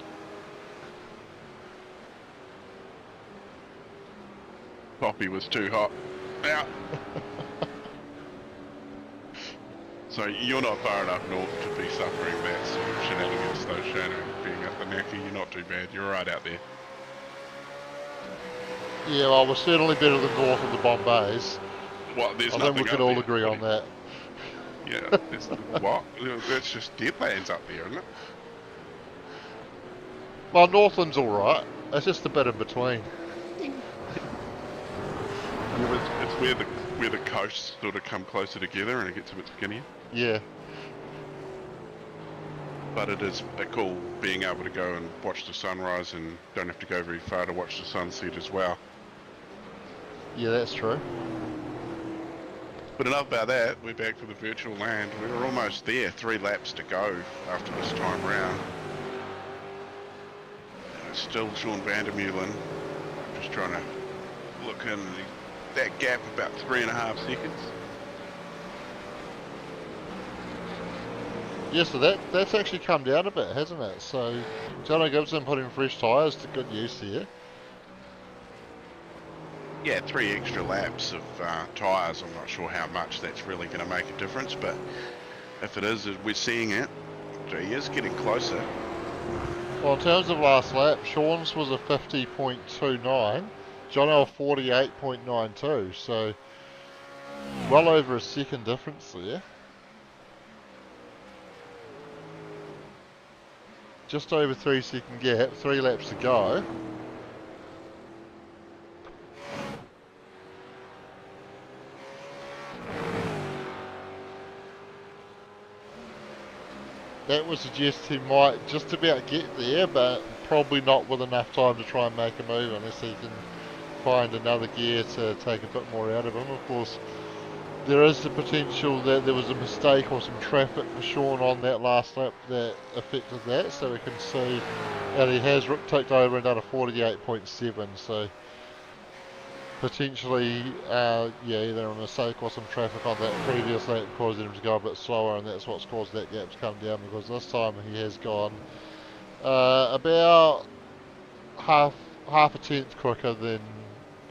Poppy was too hot. Out. So you're not far enough north to be suffering that sort of shenanigans, though, Shannon. Being up the Naki, you're not too bad. You're right out there. Yeah, well, we're certainly better than north of the Bombays. What? There's I nothing think we up could all there. agree on that. Yeah, it's, what? That's just deadlands up there, isn't it? Well, Northland's alright. It's just a bit in between. Yeah, it's where the coasts sort of come closer together and it gets a bit skinnier. Yeah. But it is cool being able to go and watch the sunrise and don't have to go very far to watch the sunset as well. Yeah, that's true. But enough about that, we're back for the virtual land. We're almost there, 3 laps to go after this time round. It's still Sean Vandermeulen. I'm just trying to look in that gap about 3.5 seconds. Yeah, so that's actually come down a bit, hasn't it? So, Jono Gibson put in fresh tyres to good use here. Yeah, 3 extra laps of tyres. I'm not sure how much that's really going to make a difference, but if it is, we're seeing it. So he is getting closer. Well, in terms of last lap, Sean's was a 50.29, Jono a 48.92, so well over a second difference there. Just over 3 second gap, 3 laps to go. That would suggest he might just about get there, but probably not with enough time to try and make a move unless he can find another gear to take a bit more out of him. Of course, there is the potential that there was a mistake or some traffic for Sean on that last lap that affected that, so we can see, and he has ticked over and done a 48.7, so potentially, either a mistake or some traffic on that previous lap caused him to go a bit slower, and that's what's caused that gap to come down, because this time he has gone about half a tenth quicker than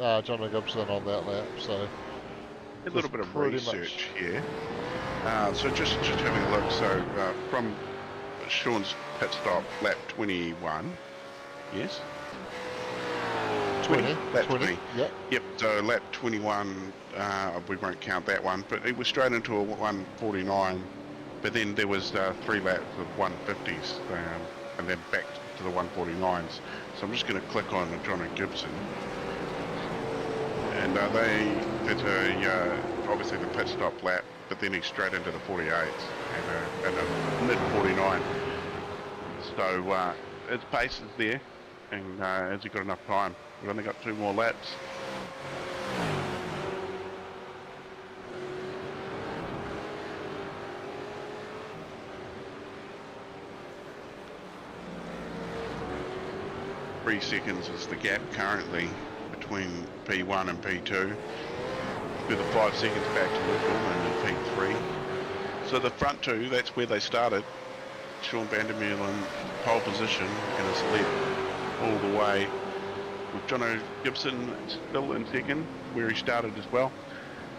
Jono Gibson on that lap, so A little bit of research here. So just having a look, so from Sean's pit stop, lap 21, yes? 20, lap 20. Yep, so lap 21, we won't count that one, but it was straight into a 149, but then there was 3 laps of 150s, and then back to the 149s. So I'm just going to click on Jono Gibson. And that's obviously the pit stop lap, but then he's straight into the 48s and a mid 49. So his pace is there, and has he got enough time? We've only got 2 more laps. Three seconds is the gap currently between P1 and P2. With the 5 seconds back to Luke Ullman in P3. So the front 2, that's where they started. Sean Vandermeulen in pole position and has led all the way. With Jono Gibson still in second, where he started as well.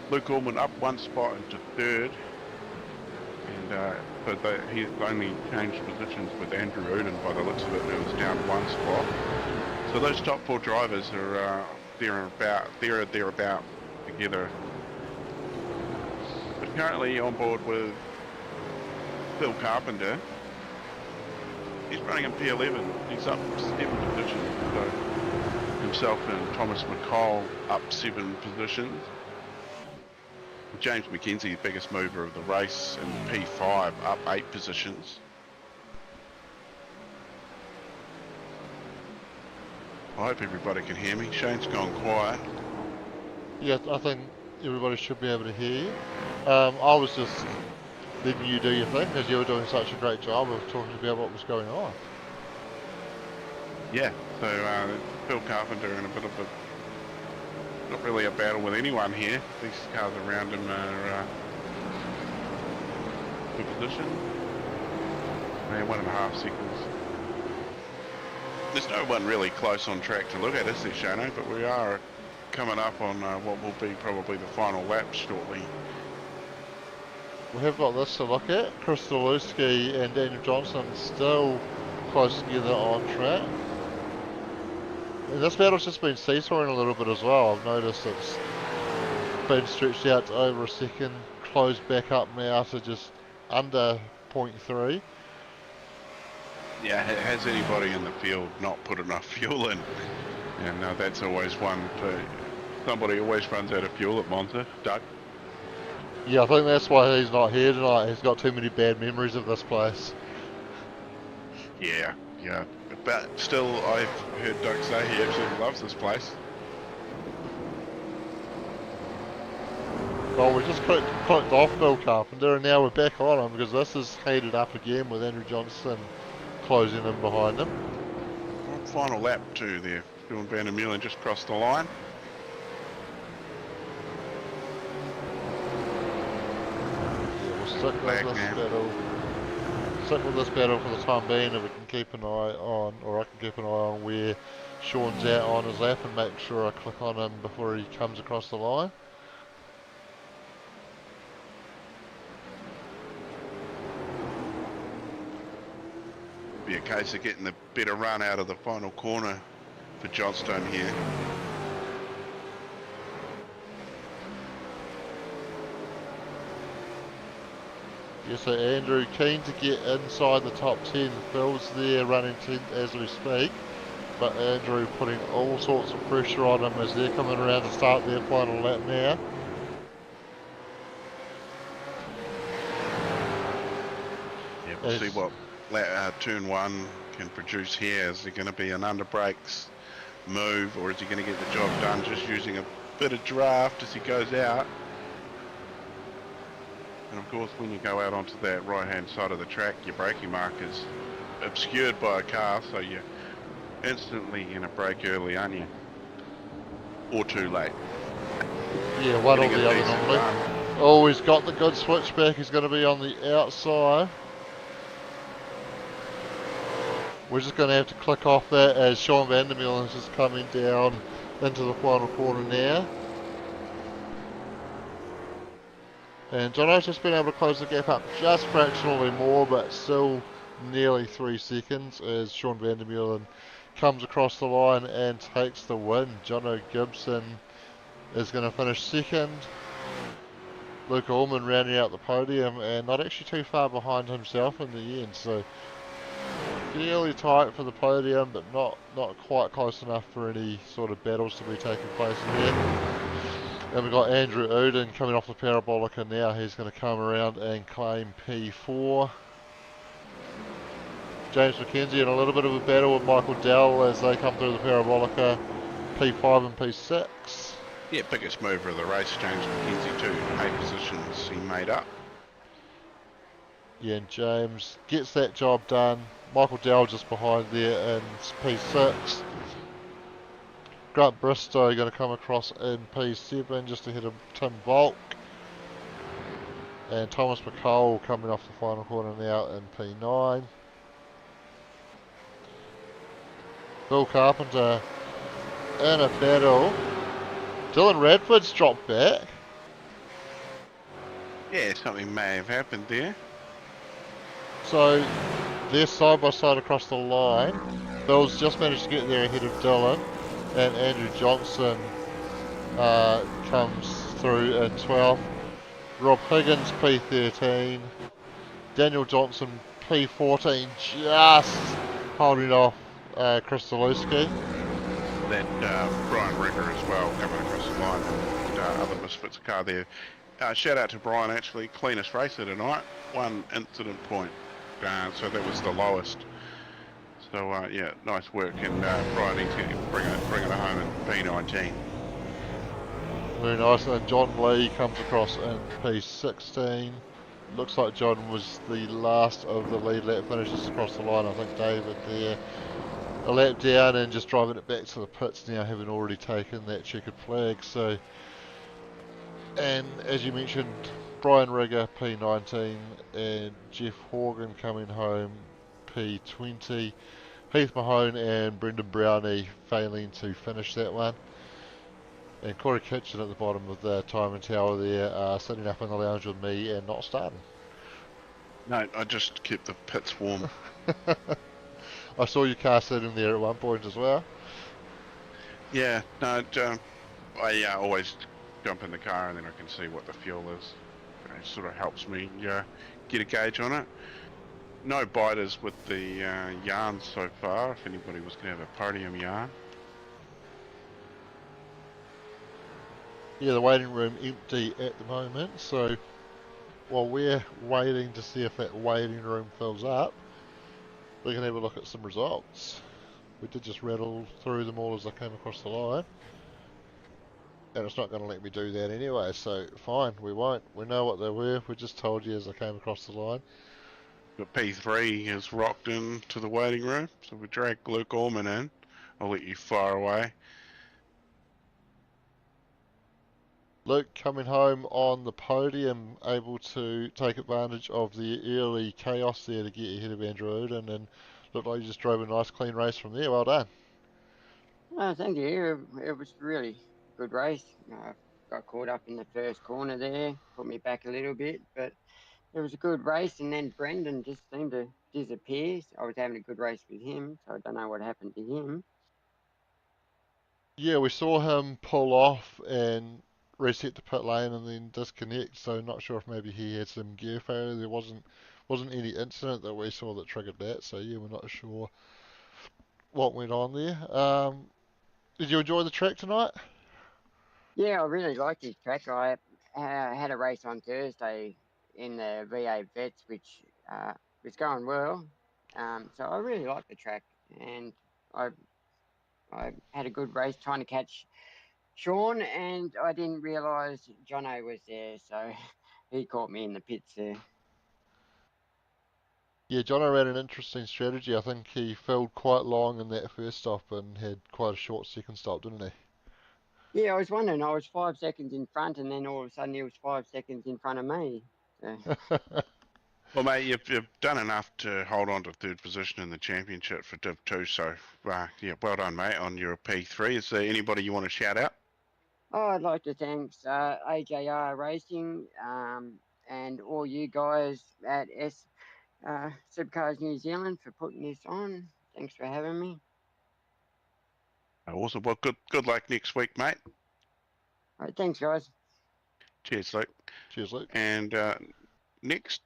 Luke Ullman up 1 spot into 3rd. And but he's only changed positions with Andrew Uden by the looks of it, who was down 1 spot. So those top 4 drivers are there or thereabout together. But currently on board with Phil Carpenter. He's running in P11. He's up 7 positions. So himself and Thomas McCall up 7 positions. James McKenzie, the biggest mover of the race, in P5, up 8 positions. I hope everybody can hear me. Shane's gone quiet. Yeah, I think everybody should be able to hear you. I was just letting you do your thing because you were doing such a great job of talking about what was going on. Yeah, so Phil Carpenter in a bit of a, not really a battle with anyone here. These cars around him are good position. 1.5 seconds. There's no one really close on track to look at, is there, Shano? But we are coming up on what will be probably the final lap shortly. We have got this to look at. Chris Zalewski and Daniel Johnson still close together on track. And this battle's just been seesawing a little bit as well. I've noticed it's been stretched out to over a second, closed back up now to just under 0.3. Yeah, has anybody in the field not put enough fuel in? And that's always one. Somebody always runs out of fuel at Monza. Doug? Yeah, I think that's why he's not here tonight. He's got too many bad memories of this place. Yeah. But still, I've heard Doug say he absolutely loves this place. Well, we just clicked off Bill Carpenter and now we're back on him because this is heated up again with Andrew Johnson closing in behind him. Final lap 2 there. Sean Vandermeulen just crossed the line. Yeah, we'll stick with this battle. Stick with this battle for the time being, if we can keep an eye on, or I can keep an eye on where Sean's at on his lap and make sure I click on him before he comes across the line. Be a case of getting the better run out of the final corner for Johnstone here. Yeah, so Andrew keen to get inside the top 10. Phil's there running 10th as we speak, but Andrew putting all sorts of pressure on him as they're coming around to start their final lap now. Yeah, we'll see what turn 1 can produce here. Is there going to be an under brakes move, or is he going to get the job done just using a bit of draft as he goes out? And of course, when you go out onto that right hand side of the track, your braking mark is obscured by a car, so you're instantly going to brake early, aren't you? Or too late. Yeah, one or the other normally. Oh, he's got the good switchback. He's going to be on the outside. We're just going to have to click off that as Sean Vandermeulen is just coming down into the final corner now. And Jono's just been able to close the gap up just fractionally more, but still nearly 3 seconds as Sean Vandermeulen comes across the line and takes the win. Jono Gibson is going to finish second. Luke Ullman rounding out the podium and not actually too far behind himself in the end. So fairly tight for the podium, but not quite close enough for any sort of battles to be taking place in here. And we've got Andrew Uden coming off the parabolica now. He's going to come around and claim P4. James McKenzie in a little bit of a battle with Michael Dell as they come through the Parabolica, P5 and P6. Yeah, biggest mover of the race, James McKenzie too. 8 positions he made up. Yeah, and James gets that job done. Michael Dell just behind there in P6. Grant Bristow going to come across in P7 just ahead of Tim Volk. And Thomas McCall coming off the final corner now in P9. Bill Carpenter in a battle. Dylan Radford's dropped back. Yeah, something may have happened there. So they're side by side across the line. Bill's just managed to get there ahead of Dylan. And Andrew Johnson comes through in 12th. Rob Higgins P13. Daniel Johnson P14, just holding off Chris Zalewski. That Brian Rigger as well coming across the line. Other Misfits car there. Shout out to Brian, actually, cleanest racer tonight. 1 incident point. So that was the lowest. So yeah, nice work, and Brian, he's going to bring it home in P19. Very nice. And John Lee comes across in P16. Looks like John was the last of the lead lap finishes across the line. I think David there a lap down and just driving it back to the pits now, having already taken that checkered flag. So, and as you mentioned, Brian Rigger P19 and Jeff Horgan coming home P20. Heath Mahone and Brendan Brownie failing to finish that one. And Corey Kitchen at the bottom of the timing tower there, sitting up in the lounge with me and not starting. No, I just kept the pits warm. I saw your car sitting there at one point as well. Yeah, no, I always jump in the car and then I can see what the fuel is. It sort of helps me get a gauge on it. No biters with the yarns so far, if anybody was going to have a podium yarn. Yeah, the waiting room empty at the moment, so while we're waiting to see if that waiting room fills up, we can have a look at some results. We did just rattle through them all as I came across the line, and it's not going to let me do that anyway, so fine, we won't. We know what they were, we just told you as I came across the line. But P3 has rocked into the waiting room, so we drag Luke Orman in. I'll let you fire away. Luke coming home on the podium, able to take advantage of the early chaos there to get ahead of Andrew Uden, and looked like you just drove a nice clean race from there. Well done. Oh, thank you. It was really good race. Got caught up in the first corner there, put me back a little bit, but it was a good race. And then Brendan just seemed to disappear. I was having a good race with him, so I don't know what happened to him. Yeah, we saw him pull off and reset the pit lane and then disconnect, so not sure if maybe he had some gear failure. There wasn't any incident that we saw that triggered that, so yeah, we're not sure what went on there. Did you enjoy the track tonight? Yeah, I really liked this track. I had a race on Thursday in the V8 Vets, which was going well. So I really liked the track, and I had a good race trying to catch Sean, and I didn't realise Jono was there, so he caught me in the pits there. Yeah, Jono ran an interesting strategy. I think he filled quite long in that first stop and had quite a short second stop, didn't he? Yeah, I was wondering, I was 5 seconds in front, and then all of a sudden he was 5 seconds in front of me. So. Well, mate, you've done enough to hold on to third position in the championship for Div 2, so yeah, well done, mate, on your P3. Is there anybody you want to shout out? Oh, I'd like to thank AJR Racing and all you guys at SuperCars New Zealand for putting this on. Thanks for having me. Awesome. Well, good luck next week, mate. All right, thanks, guys. Cheers, Luke. Cheers, Luke. And next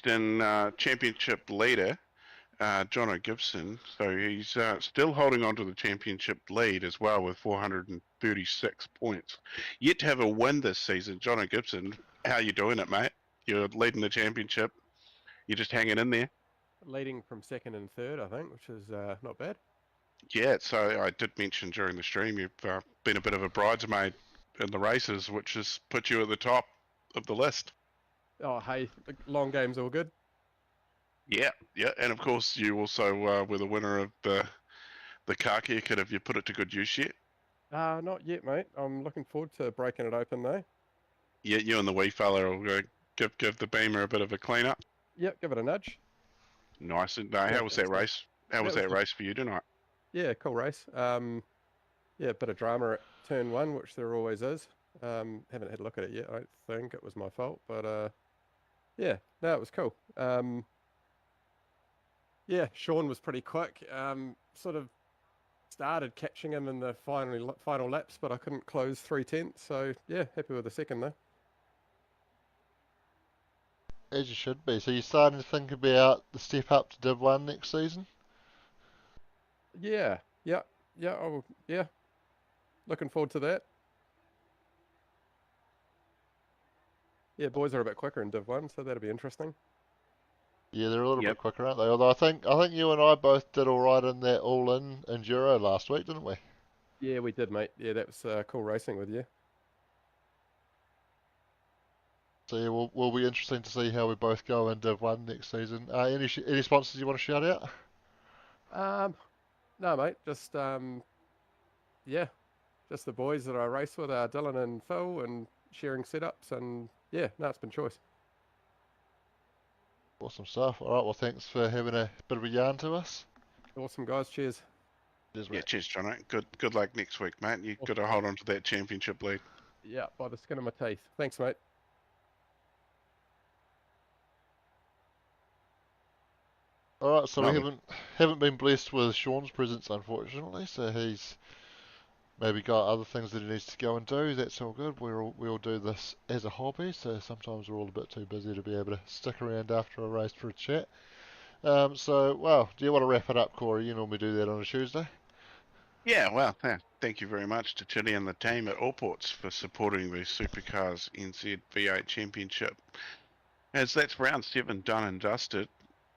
in championship leader, Jono Gibson. So he's still holding on to the championship lead as well with 436 points. Yet to have a win this season. Jono Gibson, how you doing it, mate? You're leading the championship. You're just hanging in there. leading from second and third, I think, which is not bad. Yeah, so I did mention during the stream you've been a bit of a bridesmaid in the races, which has put you at the top of the list. Oh, hey, the long game's all good. Yeah, yeah, and of course you also were the winner of the car care kit. Have you put it to good use yet? Not yet, mate. I'm looking forward to breaking it open, though. Yeah, you and the wee fella will give the Beamer a bit of a clean up. Yep, give it a nudge. Nice. And Yeah, how was that thanks, mate. race? How was That that was race for you tonight? Yeah, cool race. Yeah, a bit of drama at turn one, which there always is. Haven't had a look at it yet. I don't think it was my fault, but yeah, no, it was cool. Yeah, Sean was pretty quick. Sort of started catching him in the final laps, but I couldn't close 3/10. So yeah, happy with the second though. As you should be. So you're starting to think about the step up to Div 1 next season? Yeah, yeah, yeah. Looking forward to that. Yeah, boys are a bit quicker in Div 1, so that'll be interesting. Yeah, they're a little Yep. bit quicker, aren't they? Although I think you and I both did all right in that all-in enduro last week, didn't we? Yeah, we did, mate. Yeah, that was cool racing with you. So yeah, will be interesting to see how we both go in Div 1 next season. Any sponsors you want to shout out? No, mate, just yeah, just the boys that I race with are Dylan and Phil, and sharing setups, and yeah, no, it's been choice. Awesome stuff. All right, well, thanks for having a bit of a yarn to us. Awesome, guys. Cheers. Cheers, Yeah, mate. cheers, John. Good luck next week, mate. You've got to hold on to that championship lead. Yeah, by the skin of my teeth. Thanks, mate. All right, so we Lovely. haven't been blessed with Sean's presence, unfortunately. So he's maybe got other things that he needs to go and do. That's all good. We all do this as a hobby, so sometimes we're all a bit too busy to be able to stick around after a race for a chat. So, well, do you want to wrap it up, Corey? You normally do that on a Tuesday. Yeah, well, thank you very much to Chili and the team at Allports for supporting the SuperCars NZ V8 Championship. As that's round 7 done and dusted,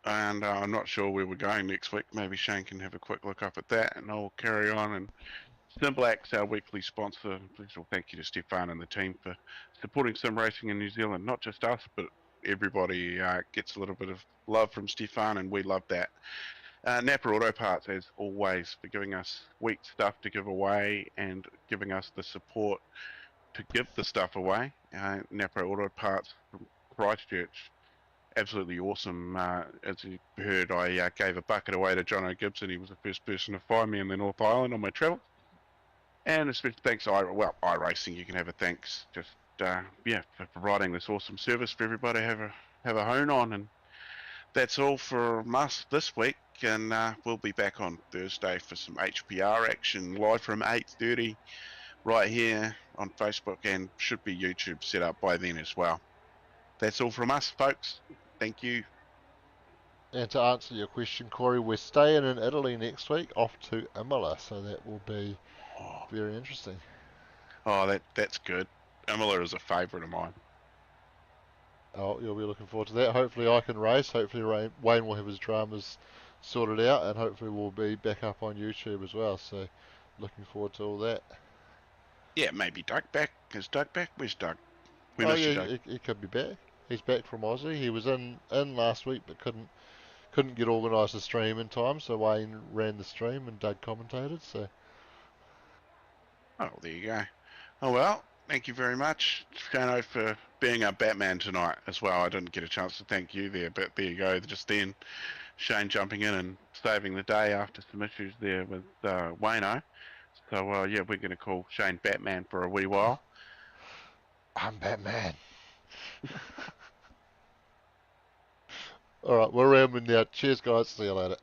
and I'm not sure where we're going next week. Maybe Shane can have a quick look up at that, and I'll carry on. And Simplex, our weekly sponsor, special thank you to Stefan and the team for supporting sim racing in New Zealand. Not just us, but everybody gets a little bit of love from Stefan, and we love that. Napa Auto Parts, as always, for giving us sweet stuff to give away and giving us the support to give the stuff away. Napa Auto Parts from Christchurch, absolutely awesome. As you heard, I gave a bucket away to John O'Gibson. He was the first person to find me in the North Island on my travel. And especially thanks to iRacing. You can have a thanks just for providing this awesome service for everybody to have a hone on. And that's all from us this week, and we'll be back on Thursday for some HPR action live from 8:30 right here on Facebook, and should be YouTube set up by then as well. That's all from us, folks. Thank you. And to answer your question, Corey, we're staying in Italy next week, off to Imola, so that will be very interesting. Oh, that's good. Imola is a favourite of mine. Oh, you'll be looking forward to that. Hopefully I can race. Hopefully Wayne will have his dramas sorted out, and hopefully we'll be back up on YouTube as well. So looking forward to all that. Yeah, maybe Doug back. Is Doug back? Where's Doug? We Oh miss you, yeah, Doug. he could be back. He's back from Aussie. He was in last week, but couldn't get organised a stream in time. So Wayne ran the stream and Doug commentated. So Oh, there you go. Oh well, thank you very much, Shano, for being our Batman tonight as well. I didn't get a chance to thank you there, but there you go. Just then, Shane jumping in and saving the day after some issues there with Wayno. So yeah, we're going to call Shane Batman for a wee while. I'm Batman. All right, we're rambling now. Cheers, guys. See you later.